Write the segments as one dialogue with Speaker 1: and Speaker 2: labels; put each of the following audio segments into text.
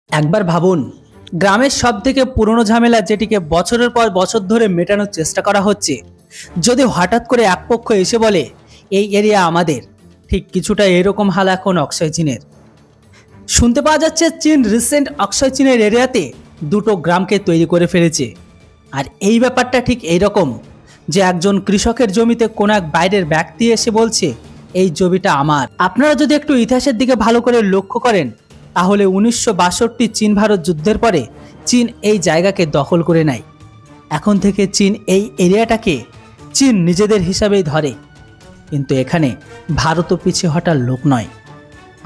Speaker 1: একবার ভাবুন, গ্রামের সবথেকে পুরনো ঝামেলা যেটিকে বছরের পর বছর ধরে মেটানোর চেষ্টা করা হচ্ছে, যদি হঠাৎ করে এক পক্ষ এসে বলে এই এরিয়া আমাদের, ঠিক কিছুটা এরকম হাল এখন অক্ষয় চীনের। শুনতে পাওয়া যাচ্ছে চীন রিসেন্ট অক্ষয় চীনের এরিয়াতে দুটো গ্রামকে তৈরি করে ফেলেছে। আর এই ব্যাপারটা ঠিক এইরকম যে একজন কৃষকের জমিতে কোনো এক বাইরের ব্যক্তি এসে বলছে এই জমিটা আমার। আপনারা যদি একটু ইতিহাসের দিকে ভালো করে লক্ষ্য করেন, তাহলে 1962 চীন ভারত যুদ্ধের পরে চীন এই জায়গাকে দখল করে নেয়। এখন থেকে চীন এই এরিয়াটাকে চীন নিজেদের হিসাবেই ধরে। কিন্তু এখানে ভারতও পিছিয়ে হটার লোক নয়।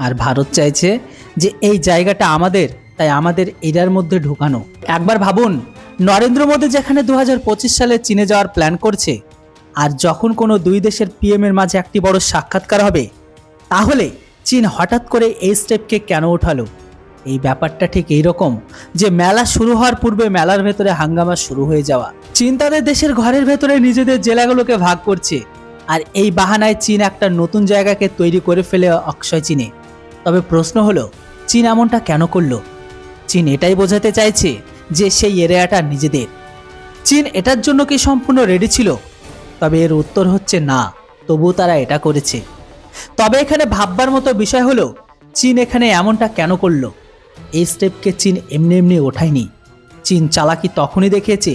Speaker 1: আর ভারত চাইছে যে এই জায়গাটা আমাদের, তাই আমাদের এরিয়ার মধ্যে ঢুকানো। একবার ভাবুন, নরেন্দ্র মোদী যেখানে 2025 সালে চীনে যাওয়ার প্ল্যান করছে, আর যখন কোনো দুই দেশের পিএম এর মাঝে একটি বড় সাক্ষাৎকার হবে, তাহলে চীন হঠাৎ করে এই স্টেপকে কেন উঠালো? এই ব্যাপারটা ঠিক এইরকম যে মেলা শুরু হওয়ার পূর্বে মেলার ভেতরে হাঙ্গামা শুরু হয়ে যাওয়া। চীন তাদের দেশের ঘরের ভেতরে নিজেদের জেলাগুলোকে ভাগ করছে, আর এই বাহানায় চীন একটা নতুন জায়গাকে তৈরি করে ফেলে অক্ষয় চীনে। তবে প্রশ্ন হলো, চীন এমনটা কেন করলো? চীন এটাই বোঝাতে চাইছে যে সেই এরিয়াটা নিজেদের। চীন এটার জন্য কি সম্পূর্ণ রেডি ছিল? তবে এর উত্তর হচ্ছে না, তবুও তারা এটা করেছে। তবে এখানে ভাববার মতো বিষয় হলো, চীন এখানে এমনটা কেন করলো? এই স্টেপকে চীন এমনি এমনি ওঠায়নি। চীন চালাকি তখনই দেখিয়েছে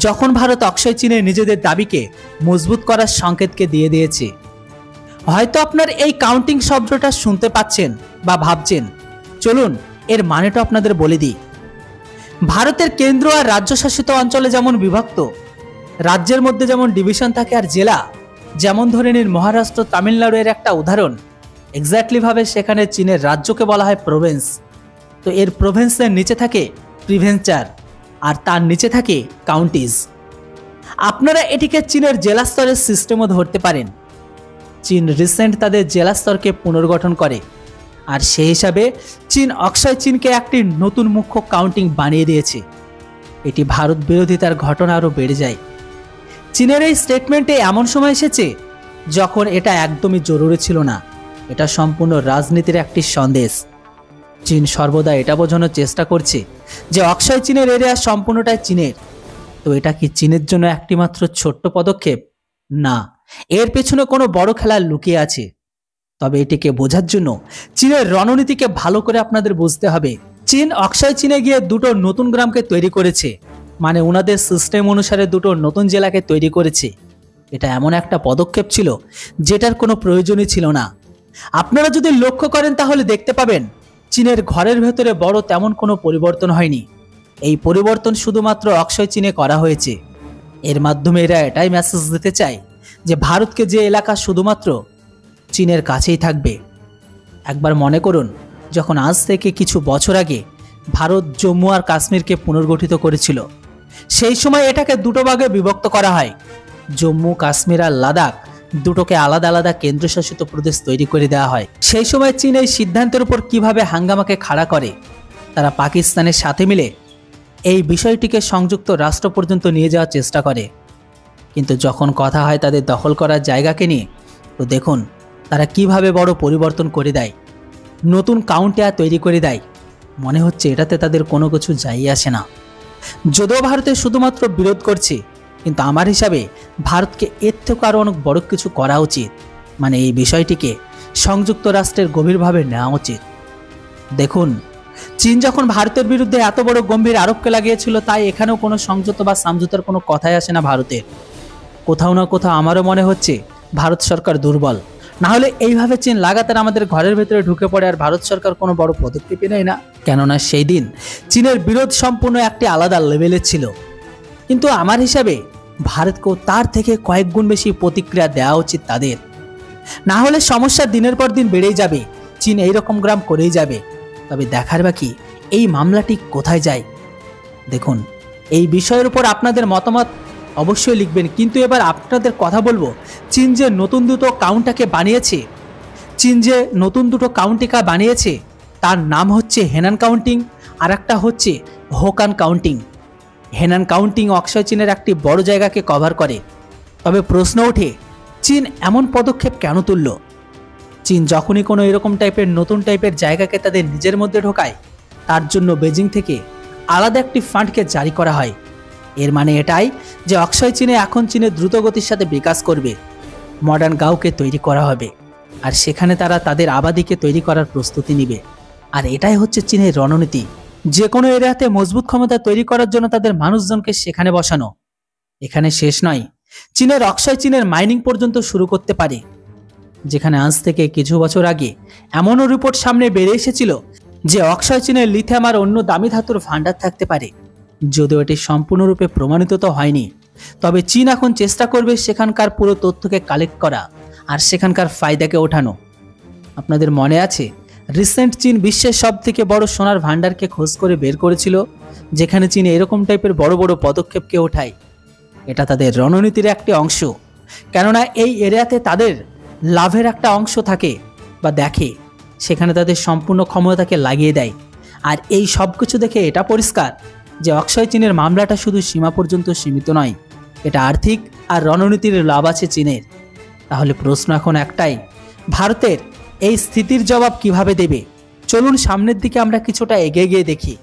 Speaker 1: যখন ভারত অক্ষয় চীনে নিজেদের দাবিকে মজবুত করার সংকেতকে দিয়ে দিয়েছে। হয়তো আপনার এই কাউন্টিং শব্দটা শুনতে পাচ্ছেন বা ভাবছেন, চলুন এর মানেটা আপনাদের বলে দিই। ভারতের কেন্দ্র আর রাজ্য শাসিত অঞ্চলে যেমন বিভক্ত, রাজ্যের মধ্যে যেমন ডিভিশন থাকে আর জেলা, যেমন ধরে নিন মহারাষ্ট্র তামিলনাড়ু এর একটা উদাহরণ, এক্স্যাক্টলি ভাবে সেখানে চীনের রাজ্যকে বলা হয় প্রভিন্স। তো এর প্রভিন্সের নিচে থাকে প্রিভেঞ্চার, আর তার নিচে থাকে কাউন্টিজ। আপনারা এটিকে চীনের জেলা স্তরের সিস্টেমও ধরতে পারেন। চীন রিসেন্ট তাদের জেলা স্তরকে পুনর্গঠন করে, আর সেই হিসাবে চীন অক্ষয় চীনকে একটি নতুন মুখ্য কাউন্টিং বানিয়ে দিয়েছে। এটি ভারত বিরোধিতার ঘটনা আরও বেড়ে যায়। চীনের এই স্টেটমেন্টে এমন সময় এসেছে যখন এটা একদমই জরুরি ছিল না। এটা সম্পূর্ণ রাজনীতির একটি সন্দেশ। চীন সর্বদা এটা বোঝানোর চেষ্টা করছে যে অক্ষয় চীনের এরিয়া সম্পূর্ণটাই চীনের। তো এটা কি চীনের জন্য একটি মাত্র ছোট্ট পদক্ষেপ? না, এর পেছনে কোনো বড় খেলা লুকিয়ে আছে। তবে এটিকে বোঝার জন্য চীনের রণনীতিকে ভালো করে আপনাদের বুঝতে হবে। চীন অক্ষয় চীনে গিয়ে দুটো নতুন গ্রামকে তৈরি করেছে, মানে ওনাদের সিস্টেম অনুসারে দুটো নতুন জেলাকে তৈরি করেছে। এটা এমন একটা পদক্ষেপ ছিল যেটার কোনো প্রয়োজনই ছিল না। আপনারা যদি লক্ষ্য করেন তাহলে দেখতে পাবেন চীনের ঘরের ভেতরে বড় তেমন কোনো পরিবর্তন হয়নি। এই পরিবর্তন শুধুমাত্র অক্ষয় চীনে করা হয়েছে। এর মাধ্যমে এরা এটাই মেসেজ দিতে চায় যে ভারতকে যে এলাকা শুধুমাত্র চীনের কাছেই থাকবে। একবার মনে করুন, যখন আজ থেকে কিছু বছর আগে ভারত জম্মু আর কাশ্মীরকে পুনর্গঠিত করেছিল, সেই সময় এটাকে দুটো ভাগে বিভক্ত করা হয়। জম্মু, কাশ্মীর আর লাদাখ দুটোকে আলাদা আলাদা কেন্দ্রশাসিত প্রদেশ তৈরি করে দেওয়া হয়। সেই সময় চীন এই সিদ্ধান্তের উপর কিভাবে হাঙ্গামাকে খাড়া করে, তারা পাকিস্তানের সাথে মিলে এই বিষয়টিকে সংযুক্ত রাষ্ট্র পর্যন্ত নিয়ে যাওয়ার চেষ্টা করে। কিন্তু যখন কথা হয় তাদের দখল করার জায়গাকে নিয়ে, তো দেখুন তারা কিভাবে বড় পরিবর্তন করে দেয়, নতুন কাউন্টার তৈরি করে দেয়। মনে হচ্ছে এটাতে তাদের কোনো কিছু যাই আসে না। যদিও ভারতের শুধুমাত্র বিরোধ করছে, কিন্তু আমার হিসাবে ভারতকে এর থেকে আরও অনেক বড় কিছু করা উচিত। মানে এই বিষয়টিকে সংযুক্ত রাষ্ট্রের গভীরভাবে নেওয়া উচিত। দেখুন, চীন যখন ভারতের বিরুদ্ধে এত বড় গম্ভীর আরোপকে লাগিয়েছিল, তাই এখানেও কোনো সংযত বা সমঝোতার কোনো কথাই আসে না ভারতের। কোথাও না কোথাও আমারও মনে হচ্ছে ভারত সরকার দুর্বল। না হলে এইভাবে চীন লাগাতার আমাদের ঘরের ভেতরে ঢুকে পড়ে আর ভারত সরকার কোনো বড় পদক্ষেপই নেয় না। কেননা সেই দিন চীনের বিরোধ সম্পূর্ণ একটি আলাদা লেভেলের ছিল। কিন্তু আমার হিসাবে ভারতকেও তার থেকে কয়েক গুণ বেশি প্রতিক্রিয়া দেওয়া উচিত তাদের। না হলে সমস্যা দিনের পর দিন বেড়েই যাবে, চীন এইরকম গ্রাম করেই যাবে। তবে দেখার বাকি এই মামলাটি কোথায় যায়। দেখুন, এই বিষয়ের উপর আপনাদের মতামত অবশ্যই লিখবেন। কিন্তু এবার আপনাদের কথা বলবো, চীন যে নতুন দুটো কাউন্টিকে বানিয়েছে, তার নাম হচ্ছে হেনান কাউন্টিং, আর একটা হচ্ছে হোকান কাউন্টিং। হেনান কাউন্টিং অক্ষয় চীনের একটি বড় জায়গাকে কভার করে। তবে প্রশ্ন ওঠে, চীন এমন পদক্ষেপ কেন তুলল? চীন যখনই কোনো এরকম টাইপের নতুন টাইপের জায়গাকে তাদের নিজের মধ্যে ঢোকায়, তার জন্য বেজিং থেকে আলাদা একটি ফান্ডকে জারি করা হয়। এর মানে এটাই যে অক্ষয় চীনে এখন চীনের দ্রুতগতির সাথে বিকাশ করবে, মডার্ন গাঁওকে তৈরি করা হবে, আর সেখানে তারা তাদের আবাদিকে তৈরি করার প্রস্তুতি নিবে। আর এটাই হচ্ছে চীনের রণনীতি, যে কোনো এরিয়াতে মজবুত ক্ষমতা তৈরি করার জন্য তাদের মানুষজনকে সেখানে বসানো। এখানে শেষ নয়, চীনের অক্ষয় চীনের মাইনিং পর্যন্ত শুরু করতে পারে, যেখানে আজ থেকে কিছু বছর আগে এমনও রিপোর্ট সামনে বেরিয়ে এসেছিল যে অক্ষয় চীনের লিথিয়াম আর অন্য দামি ধাতুর ভান্ডার থাকতে পারে। যদিও এটি সম্পূর্ণরূপে প্রমাণিত তো হয়নি, তবে চীন এখন চেষ্টা করবে সেখানকার পুরো তথ্যকে কালেক্ট করা আর সেখানকার ফায়দাকে ওঠানো। আপনাদের মনে আছে রিসেন্ট চীন বিশ্বের সব থেকে বড় সোনার ভান্ডারকে খোঁজ করে বের করেছিল, যেখানে চীন এরকম টাইপের বড় বড় পদক্ষেপকে ওঠায়। এটা তাদের রণনীতির একটি অংশ, কেননা এই এরিয়াতে তাদের লাভের একটা অংশ থাকে বা দেখে, সেখানে তাদের সম্পূর্ণ ক্ষমতাকে লাগিয়ে দেয়। আর এই সব কিছু দেখে এটা পরিষ্কার যে অক্ষয় চীনের মামলাটা শুধু সীমা পর্যন্ত সীমিত নয়, এটা আর্থিক আর রণনীতির লাভ আছে চীনের। তাহলে প্রশ্ন এখন একটাই, ভারতের এই স্থিতির জবাব কিভাবে দেবে? চলুন সামনের দিকে আমরা কিছুটা এগিয়ে গিয়ে দেখি।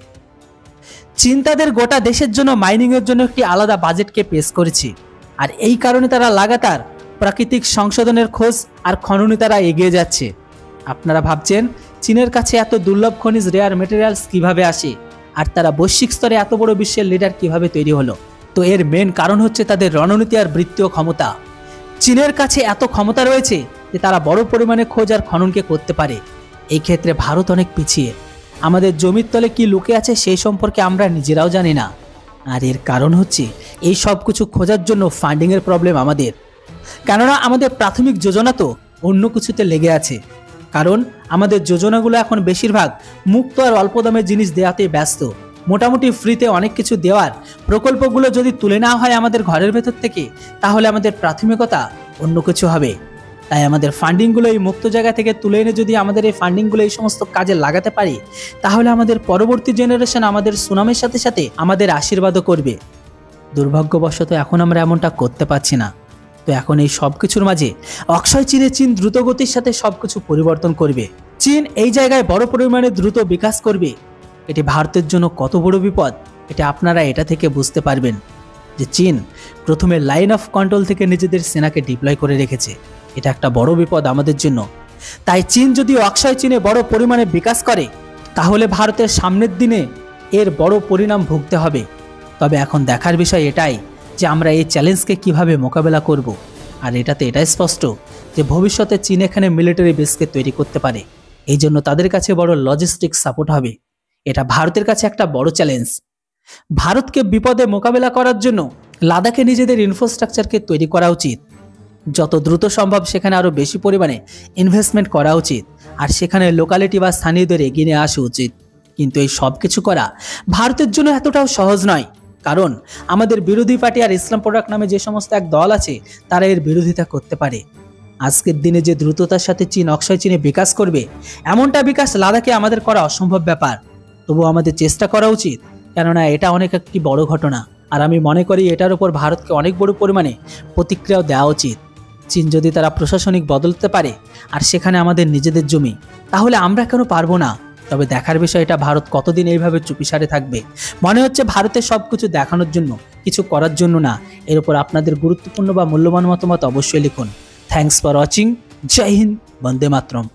Speaker 1: চীন তাদের গোটা দেশের জন্য মাইনিংয়ের জন্য একটি আলাদা বাজেটকে পেশ করেছে, আর এই কারণে তারা লাগাতার প্রাকৃতিক সংশোধনের খোঁজ আর খননে তারা এগিয়ে যাচ্ছে। আপনারা ভাবছেন চীনের কাছে এত দুর্লভ খনিজ রেয়ার মেটেরিয়ালস কিভাবে আসে, আর তারা বৈশ্বিক স্তরে এত বড় বিশ্বের লিডার কিভাবে তৈরি হলো? তো এর মেন কারণ হচ্ছে তাদের রণনীতি আর বৃত্তীয় ক্ষমতা। চীনের কাছে এত ক্ষমতা রয়েছে যে তারা বড় পরিমাণে খোঁজ আর খননকে করতে পারে। এই ক্ষেত্রে ভারত অনেক পিছিয়ে। আমাদের জমির তলে কি লুকে আছে সেই সম্পর্কে আমরা নিজেরাও জানি না। আর এর কারণ হচ্ছে এই সব কিছু খোঁজার জন্য ফান্ডিংয়ের প্রবলেম আমাদের, কেননা আমাদের প্রাথমিক যোজনা তো অন্য কিছুতে লেগে আছে। কারণ আমাদের যোজনাগুলো এখন বেশিরভাগ মুক্ত আর অল্প দামে জিনিস দেওয়াতে ব্যস্ত। মোটামুটি ফ্রিতে অনেক কিছু দেওয়ার প্রকল্পগুলো যদি তুলে নেওয়া হয় আমাদের ঘরের ভেতর থেকে, তাহলে আমাদের প্রাথমিকতা অন্য কিছু হবে। তাই আমাদের ফান্ডিংগুলো এই মুক্ত জায়গা থেকে তুলে এনে যদি আমাদের এই ফান্ডিংগুলো এই সমস্ত কাজে লাগাতে পারি, তাহলে আমাদের পরবর্তী জেনারেশন আমাদের সুনামের সাথে সাথে আমাদের আশীর্বাদও করবে। দুর্ভাগ্যবশত এখন আমরা এমনটা করতে পারছি না। তো এখন এই সব কিছুর মাঝে অক্ষয় চীন দ্রুতগতির সাথে সবকিছু পরিবর্তন করবে। চীন এই জায়গায় বড় পরিমাণে দ্রুত বিকাশ করবে। এটি ভারতের জন্য কত বড় বিপদ, এটা আপনারা এটা থেকে বুঝতে পারবেন যে চীন প্রথমে লাইন অফ কন্ট্রোল থেকে নিজেদের সেনাকে ডিপ্লয় করে রেখেছে। এটা একটা বড় বিপদ আমাদের জন্য। তাই চীন যদি অক্ষয় চীনে বড় পরিমাণে বিকাশ করে, তাহলে ভারতের সামনের দিনে এর বড় পরিণাম ভুগতে হবে। তবে এখন দেখার বিষয় এটাই যে আমরা এই চ্যালেঞ্জকে কিভাবে মোকাবেলা করব। আর এটাতে এটাই স্পষ্ট যে ভবিষ্যতে চীন এখানে মিলিটারি বেসকে তৈরি করতে পারে। এই জন্য তাদের কাছে বড় লজিস্টিক সাপোর্ট হবে। এটা ভারতের কাছে একটা বড় চ্যালেঞ্জ। ভারতকে বিপদে মোকাবেলা করার জন্য লাদাখে নিজেদের ইনফ্রাস্ট্রাকচারকে তৈরি করা উচিত। যত দ্রুত সম্ভব সেখানে আরও বেশি পরিমাণে ইনভেস্টমেন্ট করা উচিত, আর সেখানে লোকালিটি বা স্থানীয়দের এগিয়ে নিয়ে আসা উচিত। কিন্তু এই সব কিছু করা ভারতের জন্য এতটাও সহজ নয়, কারণ আমাদের বিরোধী পার্টি আর ইসলাম প্রোডাক্ট নামে যে সমস্ত এক দল আছে তারা এর বিরোধিতা করতে পারে। আজকের দিনে যে দ্রুততার সাথে চীন অক্ষয় চীনে বিকাশ করবে, এমনটা বিকাশ লাদাখে আমাদের করা অসম্ভব ব্যাপার। তবু আমাদের চেষ্টা করা উচিত, কেননা এটা অনেক একটি বড় ঘটনা। আর আমি মনে করি এটার উপর ভারতকে অনেক বড় পরিমাণে প্রতিক্রিয়াও দেওয়া উচিত। চীন যদি তারা প্রশাসনিক বদলতে পারে আর সেখানে আমাদের নিজেদের জমি, তাহলে আমরা কেন পারবো না? তবে দেখার বিষয় এটা ভারত কতদিন এইভাবে চুপিসারে থাকবে। মনে হচ্ছে ভারতের সবকিছু দেখানোর জন্য, কিছু করার জন্য না। এর উপর আপনাদের গুরুত্বপূর্ণ বা মূল্যবান মতামত অবশ্যই লিখুন। Thanks for watching. জয় হিন্দ, বন্দে মাতরম।